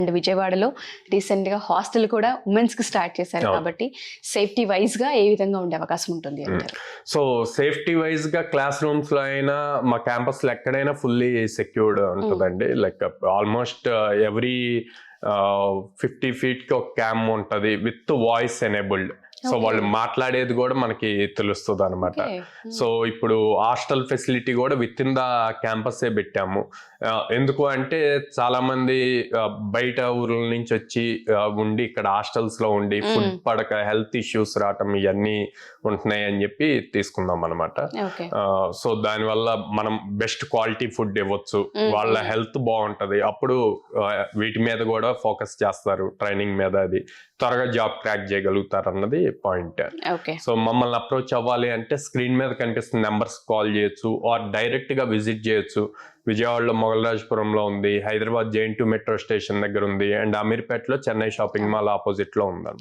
And విజయవాడలో రీసెంట్గా hostel కూడా ఉమెన్స్కి స్టార్ట్ చేశారు కాబట్టి సేఫ్టీ వైజ్గా ఏ విధంగా ఉండే అవకాశం ఉంటుంది అంటారు? సో సేఫ్టీ వైజ్ గా క్లాస్ రూమ్స్ లో అయినా మా క్యాంపస్ లో ఎక్కడైనా ఫుల్లీ సెక్యూర్డ్ ఉంటుందండి. లైక్ ఆల్మోస్ట్ ఎవ్రీ 50 feet కి ఒక క్యామ్ ఉంటది విత్ వాయిస్ ఎనేబుల్డ్. సో వాళ్ళు మాట్లాడేది కూడా మనకి తెలుస్తుంది అనమాట. సో ఇప్పుడు హాస్టల్ ఫెసిలిటీ కూడా విత్ ఇన్ ద క్యాంపసే పెట్టాము. ఎందుకు అంటే చాలా మంది బయట ఊర్ల నుంచి వచ్చి ఉండి ఇక్కడ హాస్టల్స్ లో ఉండి ఫుడ్ పడక హెల్త్ ఇష్యూస్ రావటం ఇవన్నీ ఉంటున్నాయి అని చెప్పి తీసుకున్నాం అనమాట. సో దానివల్ల మనం బెస్ట్ క్వాలిటీ ఫుడ్ ఇవ్వచ్చు, వాళ్ళ హెల్త్ బాగుంటది, అప్పుడు వీటి మీద కూడా ఫోకస్ చేస్తారు, ట్రైనింగ్ మీద, అది త్వరగా జాబ్ క్రాక్ చేయగలుగుతారు అన్నది పాయింట్. సో మమ్మల్ని అప్రోచ్ అవ్వాలి అంటే స్క్రీన్ మీద కనిపిస్తున్న నెంబర్స్ కాల్ చేయొచ్చు ఆర్ డైరెక్ట్ గా విజిట్ చేయొచ్చు. విజయవాడలో మొగలరాజపురంలో ఉంది, హైదరాబాద్ JN2 మెట్రో స్టేషన్ దగ్గర ఉంది, అండ్ అమీర్పేటలో చెన్నై షాపింగ్ మాల్ ఆపోజిట్ లో ఉంది.